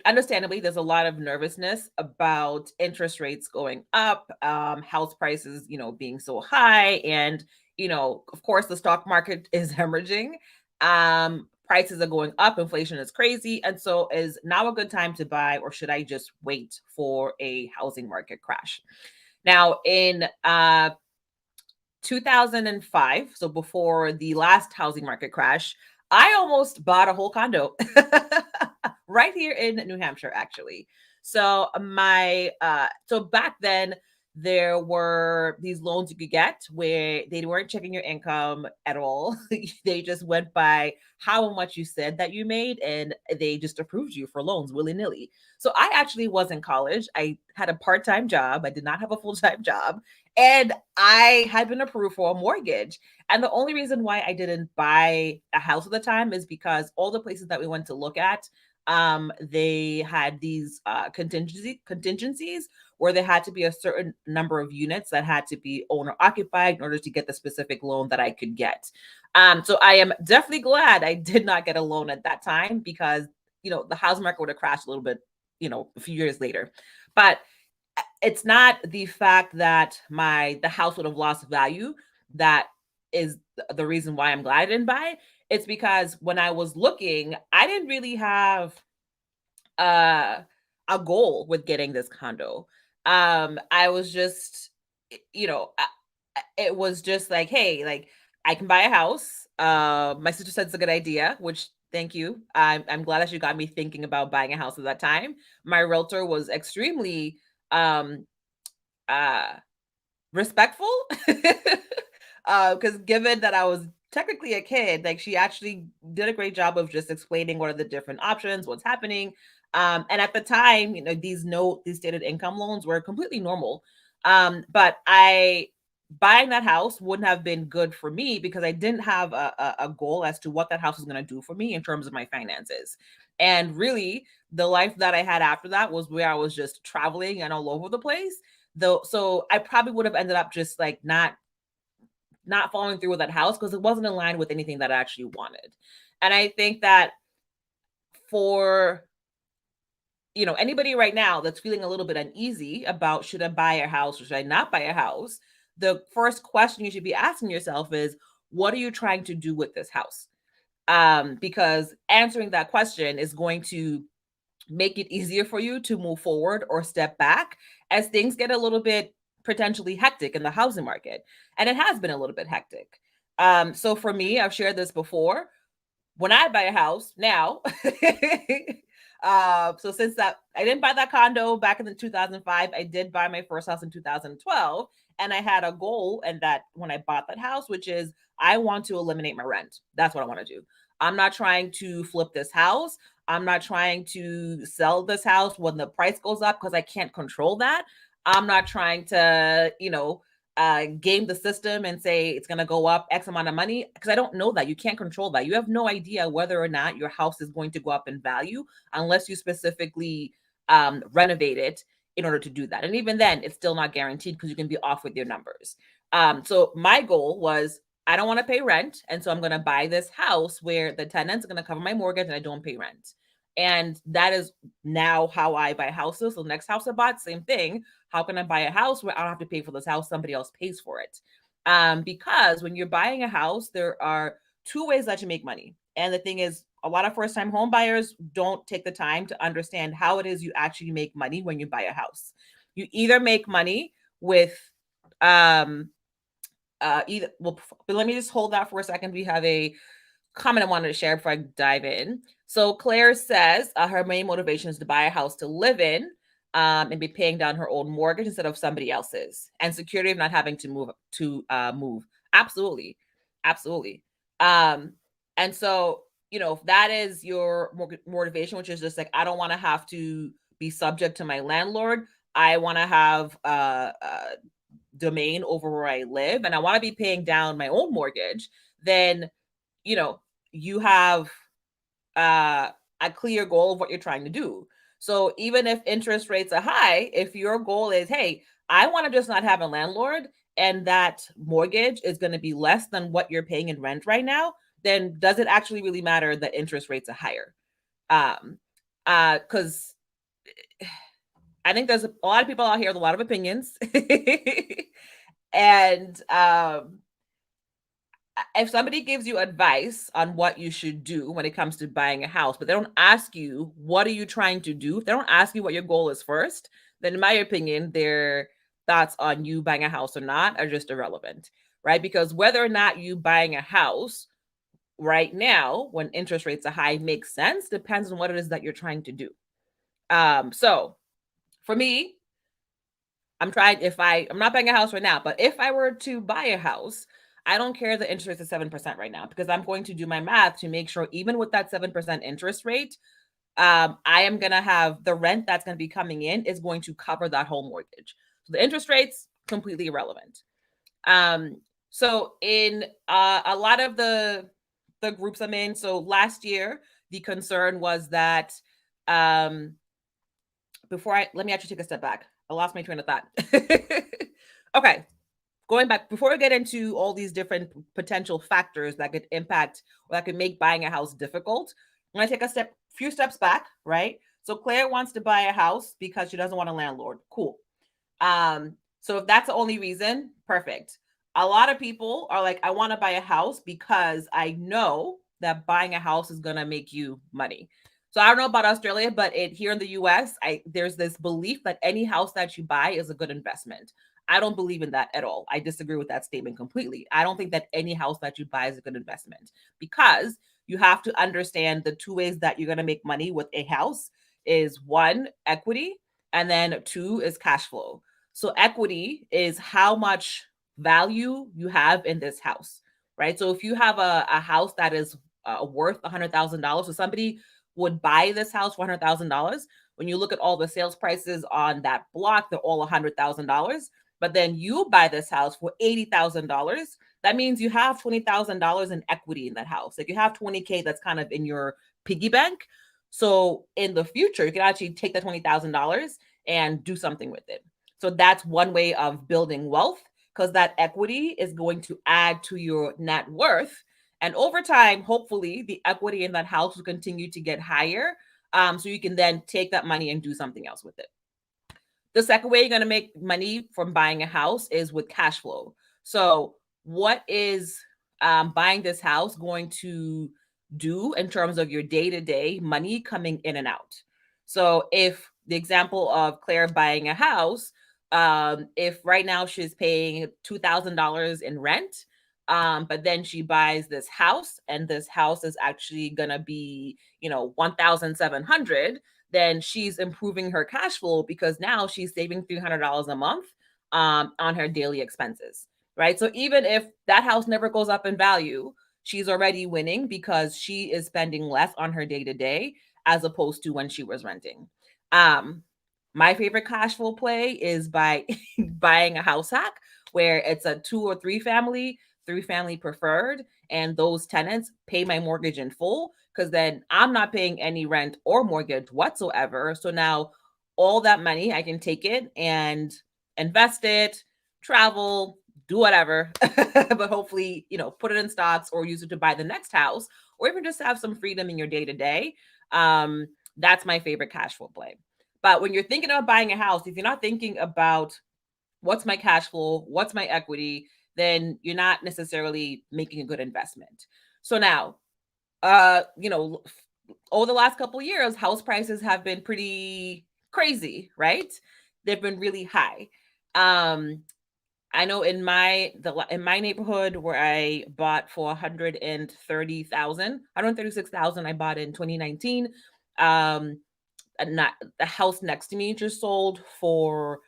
understandably, there's a lot of nervousness about interest rates going up, house prices, being so high, and of course, the stock market is hemorrhaging. Prices are going up, inflation is crazy, and so is now a good time to buy, or should I just wait for a housing market crash? Now, in 2005, so before the last housing market crash, I almost bought a whole condo right here in New Hampshire, actually. So so back then there were these loans you could get where they weren't checking your income at all. They just went by how much you said that you made, and they just approved you for loans willy-nilly. So I actually was in college. I had a part-time job. I did not have a full-time job. And I had been approved for a mortgage. And the only reason why I didn't buy a house at the time is because all the places that we went to look at, they had these contingencies where there had to be a certain number of units that had to be owner occupied in order to get the specific loan that I could get. So I am definitely glad I did not get a loan at that time, because the housing market would have crashed a little bit, a few years later. But it's not the fact that the house would have lost value that is the reason why I'm glad I didn't buy. It's because when I was looking, I didn't really have a goal with getting this condo. I was just, it was just like, hey, like, I can buy a house. My sister said it's a good idea, which thank you. I'm glad that she got me thinking about buying a house at that time. My realtor was extremely uh respectful, because given that I was technically a kid, like, she actually did a great job of just explaining what are the different options, what's happening. And at the time, these stated income loans were completely normal. But buying that house wouldn't have been good for me because I didn't have a goal as to what that house was going to do for me in terms of my finances. And really, the life that I had after that was where I was just traveling and all over the place. Though, so I probably would have ended up just like not following through with that house because it wasn't in line with anything that I actually wanted. And I think that for anybody right now that's feeling a little bit uneasy about should I buy a house or should I not buy a house, the first question you should be asking yourself is, what are you trying to do with this house? Because answering that question is going to make it easier for you to move forward or step back as things get a little bit potentially hectic in the housing market. And it has been a little bit hectic. So for me, I've shared this before. When I buy a house now, so since that I didn't buy that condo back in the 2005, I did buy my first house in 2012. And I had a goal, and that when I bought that house, which is I want to eliminate my rent. That's what I want to do. I'm not trying to flip this house. I'm not trying to sell this house when the price goes up because I can't control that. I'm not trying to, game the system and say it's going to go up X amount of money because I don't know that. You can't control that. You have no idea whether or not your house is going to go up in value unless you specifically renovate it in order to do that. And even then, it's still not guaranteed because you can be off with your numbers. So my goal was I don't want to pay rent. And so I'm going to buy this house where the tenants are going to cover my mortgage and I don't pay rent. And that is now how I buy houses. So the next house I bought, same thing. How can I buy a house where I don't have to pay for this house? Somebody else pays for it. Because when you're buying a house, there are two ways that you make money. And the thing is, a lot of first-time home buyers don't take the time to understand how it is you actually make money when you buy a house. You either make money with but let me just hold that for a second. We have a comment I wanted to share before I dive in. So Claire says her main motivation is to buy a house to live in, and be paying down her own mortgage instead of somebody else's, and security of not having to move. Absolutely, absolutely. And so if that is your motivation, which is just like I don't want to have to be subject to my landlord. I want to have domain over where I live and I want to be paying down my own mortgage, then you have a clear goal of what you're trying to do. So even if interest rates are high, if your goal is, hey, I want to just not have a landlord and that mortgage is going to be less than what you're paying in rent right now, then does it actually really matter that interest rates are higher? Because I think there's a lot of people out here with a lot of opinions. And if somebody gives you advice on what you should do when it comes to buying a house, but they don't ask you, what are you trying to do? If they don't ask you what your goal is first, then in my opinion, their thoughts on you buying a house or not are just irrelevant, right? Because whether or not you buying a house right now, when interest rates are high, makes sense, depends on what it is that you're trying to do. So for me, I'm not buying a house right now, but if I were to buy a house, I don't care the interest is 7% right now, because I'm going to do my math to make sure even with that 7% interest rate, I am going to have the rent that's going to be coming in is going to cover that whole mortgage. So the interest rates completely irrelevant. So in a lot of the groups I'm in, so last year the concern was that let me actually take a step back. I lost my train of thought. Okay, going back, before we get into all these different potential factors that could impact or that could make buying a house difficult, I'm going to take few steps back, right? So Claire wants to buy a house because she doesn't want a landlord. Cool. So if that's the only reason, perfect. A lot of people are like, I want to buy a house because I know that buying a house is going to make you money. So I don't know about Australia, but here in the US, there's this belief that any house that you buy is a good investment. I don't believe in that at all. I disagree with that statement completely. I don't think that any house that you buy is a good investment, because you have to understand the two ways that you're going to make money with a house is one, equity, and then two is cash flow. So equity is how much value you have in this house, right? So if you have a house that is worth $100,000, so somebody would buy this house for $100,000. When you look at all the sales prices on that block, they're all $100,000. But then you buy this house for $80,000. That means you have $20,000 in equity in that house. Like you have 20K that's kind of in your piggy bank. So in the future, you can actually take that $20,000 and do something with it. So that's one way of building wealth, because that equity is going to add to your net worth. And over time, hopefully, the equity in that house will continue to get higher. So you can then take that money and do something else with it. The second way you're going to make money from buying a house is with cash flow. So what is buying this house going to do in terms of your day-to-day money coming in and out? So if the example of Claire buying a house, if right now she's paying $2,000 in rent, but then she buys this house and this house is actually going to be, 1,700, then she's improving her cash flow because now she's saving $300 a month on her daily expenses, right? So even if that house never goes up in value, she's already winning because she is spending less on her day-to-day as opposed to when she was renting. My favorite cash flow play is by buying a house hack where it's a 2 or 3 family, 3 family preferred, and those tenants pay my mortgage in full, because then I'm not paying any rent or mortgage whatsoever. So now all that money, I can take it and invest it, travel, do whatever, but hopefully, put it in stocks or use it to buy the next house, or even just have some freedom in your day to day. That's my favorite cash flow play. But when you're thinking about buying a house, if you're not thinking about what's my cash flow, what's my equity, then you're not necessarily making a good investment. So now, over the last couple of years, house prices have been pretty crazy, right? They've been really high. I know in my neighborhood where I bought for 136,000, I bought in 2019. Not the house next to me just sold for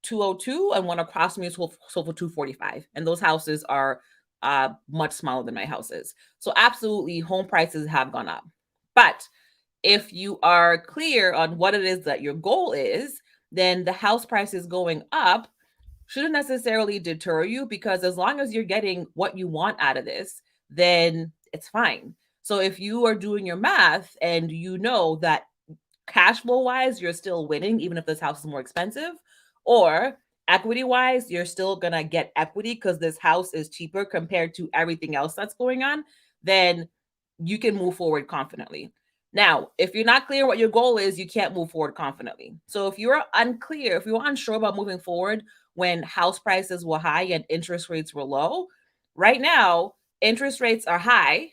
202, and one across me sold for 245. And those houses are much smaller than my houses. So absolutely, home prices have gone up. But if you are clear on what it is that your goal is, then the house prices going up shouldn't necessarily deter you, because as long as you're getting what you want out of this, then it's fine. So if you are doing your math and you know that cash flow wise, you're still winning, even if this house is more expensive, or equity wise, you're still going to get equity because this house is cheaper compared to everything else that's going on, then you can move forward confidently. Now, if you're not clear what your goal is, you can't move forward confidently. So if you're unclear, if you're unsure about moving forward when house prices were high and interest rates were low, right now, interest rates are high,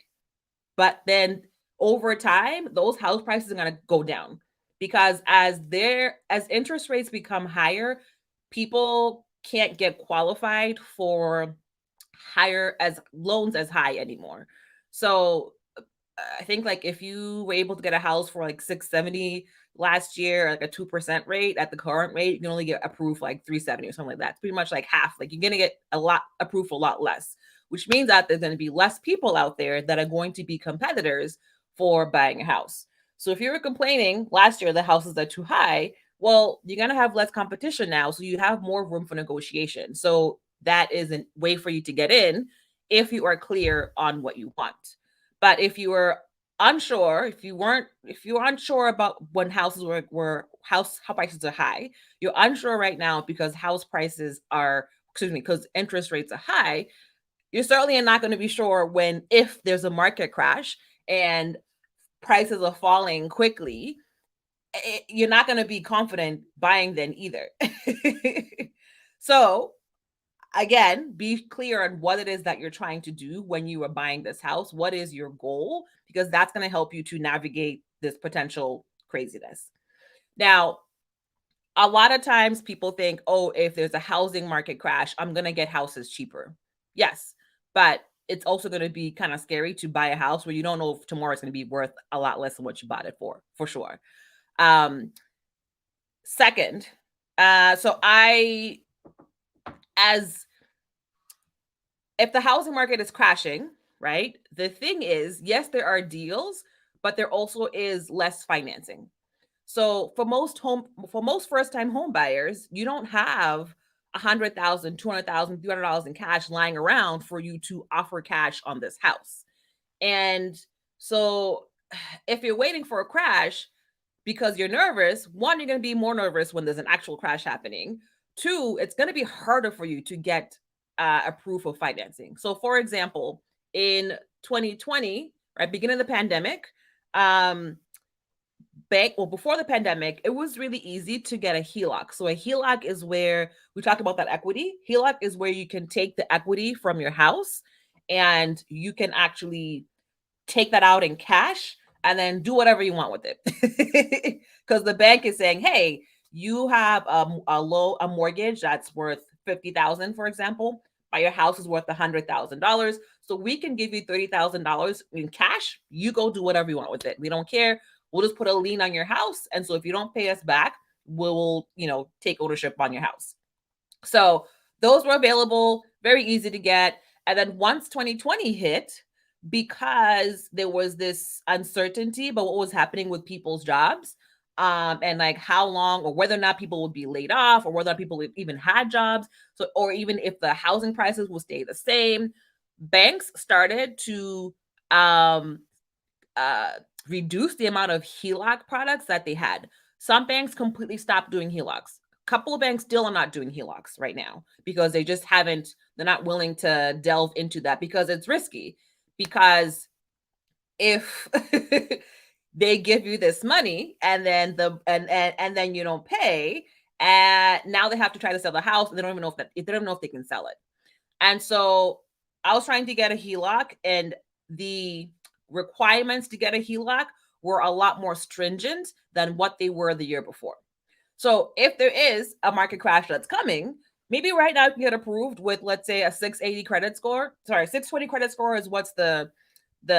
but then over time, those house prices are going to go down because as interest rates become higher, people can't get qualified for higher as loans as high anymore. So I think like if you were able to get a house for like 670 last year, like a 2% rate at the current rate, you can only get approved for like 370 or something like that. It's pretty much like half. Like you're gonna get a lot approved for a lot less, which means that there's gonna be less people out there that are going to be competitors for buying a house. So if you were complaining last year the houses are too high, well, you're gonna have less competition now. So you have more room for negotiation. So that is a way for you to get in if you are clear on what you want. But if you were unsure, if you were unsure about when houses were house prices are high, you're unsure right now because house prices are, excuse me, because interest rates are high, you're certainly not going to be sure when if there's a market crash and prices are falling quickly, you're not going to be confident buying then either. So again, be clear on what it is that you're trying to do when you are buying this house. What is your goal? Because that's going to help you to navigate this potential craziness. Now, a lot of times people think, oh, if there's a housing market crash, I'm going to get houses cheaper. Yes, but it's also going to be kind of scary to buy a house where you don't know if tomorrow it's going to be worth a lot less than what you bought it for sure. Second, so I, as if the housing market is crashing, right? The thing is, yes, there are deals, but there also is less financing. So for most first time home buyers, you don't have 100,000, 200,000, $300 in cash lying around for you to offer cash on this house. And so if you're waiting for a crash because you're nervous, one, you're going to be more nervous when there's an actual crash happening. Two, it's going to be harder for you to get a proof of financing. So, for example, in 2020, right, beginning of the pandemic, um, before the pandemic, it was really easy to get a HELOC. So, a HELOC is where we talked about that equity. HELOC is where you can take the equity from your house and you can actually take that out in cash and then do whatever you want with it. Because the bank is saying, hey, you have a mortgage that's worth 50,000, for example, but your house is worth $100,000. So we can give you $30,000 in cash. You go do whatever you want with it. We don't care. We'll just put a lien on your house. And so if you don't pay us back, we'll, take ownership on your house. So those were available, very easy to get. And then once 2020 hit, because there was this uncertainty about what was happening with people's jobs, and like how long or whether or not people would be laid off or whether or not people even had jobs. So, or even if the housing prices will stay the same, banks started to um, uh, reduce the amount of HELOC products that they had. Some banks completely stopped doing HELOCs. A couple of banks still are not doing HELOCs right now because they just haven't, they're not willing to delve into that because it's risky. Because if they give you this money and then and then you don't pay, and now they have to try to sell the house and they don't even know if they can sell it. And so I was trying to get a HELOC, and the requirements to get a HELOC were a lot more stringent than what they were the year before. So if there is a market crash that's coming, maybe right now you can get approved with, let's say, a 680 credit score. Sorry, 620 credit score is what's the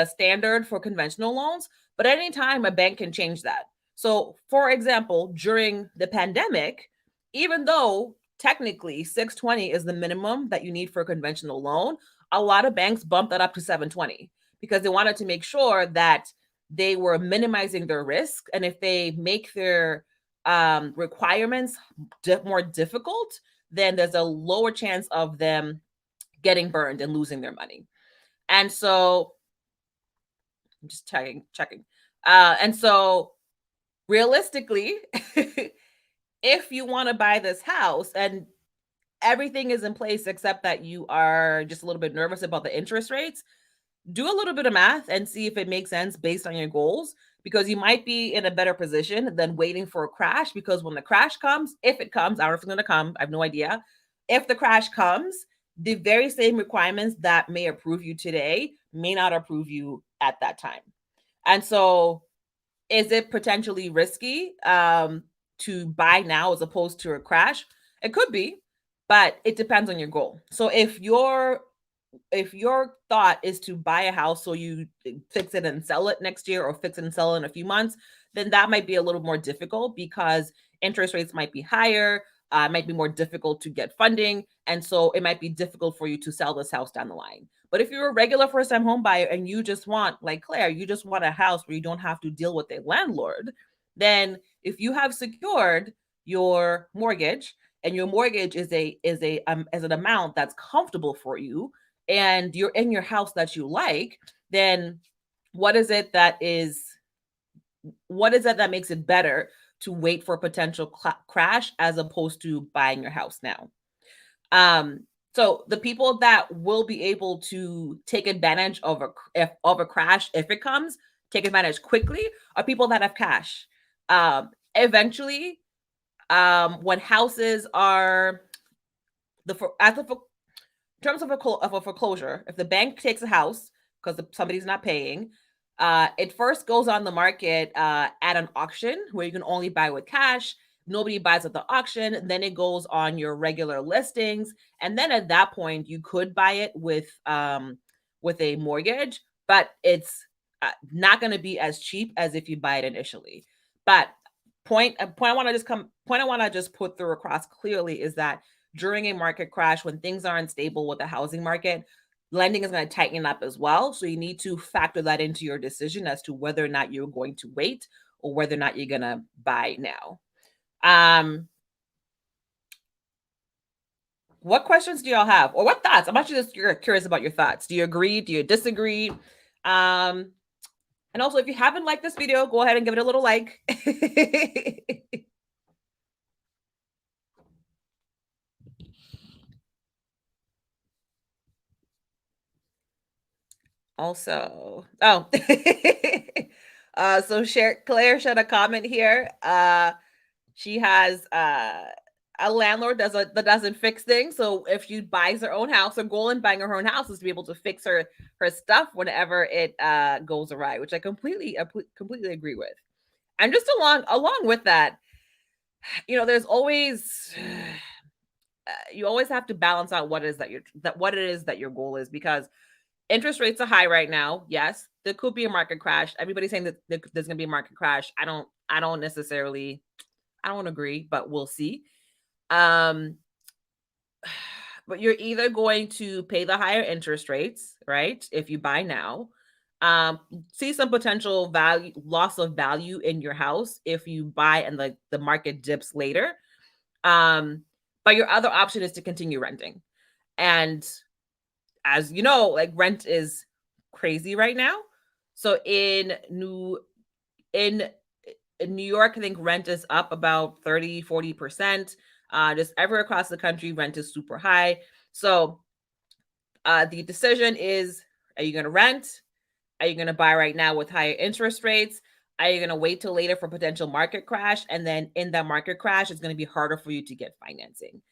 standard for conventional loans. But at any time, a bank can change that. So, for example, during the pandemic, even though technically 620 is the minimum that you need for a conventional loan, a lot of banks bumped that up to 720 because they wanted to make sure that they were minimizing their risk. And if they make their requirements more difficult, then there's a lower chance of them getting burned and losing their money. And so I'm just checking. And so realistically, if you want to buy this house and everything is in place except that you are just a little bit nervous about the interest rates, do a little bit of math and see if it makes sense based on your goals. because you might be in a better position than waiting for a crash. Because when the crash comes, if it comes, I don't know if it's going to come, I have no idea. If the crash comes, the very same requirements that may approve you today may not approve you at that time. And so, is it potentially risky to buy now as opposed to a crash? It could be, but it depends on your goal. So if your thought is to buy a house so you fix it and sell it next year, or fix it and sell it in a few months, then that might be a little more difficult because interest rates might be higher, it might be more difficult to get funding, and so it might be difficult for you to sell this house down the line. But if you're a regular first time home buyer and you just want, like Claire, you just want a house where you don't have to deal with a landlord, then if you have secured your mortgage, and your mortgage is an amount that's comfortable for you, and you're in your house that you like, then what is it that makes it better to wait for a potential crash as opposed to buying your house now? So the people that will be able to take advantage of a crash if it comes, take advantage quickly, are people that have cash. Eventually, when houses are in terms of a foreclosure, if the bank takes a house because somebody's not paying, it first goes on the market at an auction where you can only buy with cash. Nobody buys at the auction. Then it goes on your regular listings, and then at that point, you could buy it with a mortgage, but it's not going to be as cheap as if you buy it initially. But point I want to just put through across clearly is that during a market crash, when things are unstable with the housing market, lending is going to tighten up as well. So you need to factor that into your decision as to whether or not you're going to wait or whether or not you're going to buy now. What questions do y'all have, or what thoughts? I'm actually just curious about your thoughts. Do you agree? Do you disagree? And also, if you haven't liked this video, go ahead and give it a little like. Also, so Claire shared a comment here. She has a landlord that doesn't fix things. So if she buys her own house, her goal in buying her own house is to be able to fix her stuff whenever it goes awry, which I completely agree with. And just along with that, there's always you always have to balance out what it is that your goal is, because interest rates are high right now. Yes, there could be a market crash. Everybody's saying that there's going to be a market crash. I don't agree, but we'll see. But you're either going to pay the higher interest rates, right? If you buy now, see some potential loss of value in your house if you buy and the market dips later. But your other option is to continue renting. And as you know, like, rent is crazy right now. So in New York, I think rent is up about 30-40%. Just everywhere across the country, rent is super high. So the decision is, are you going to rent? Are you going to buy right now with higher interest rates? Are you going to wait till later for potential market crash? And then in that market crash, it's going to be harder for you to get financing.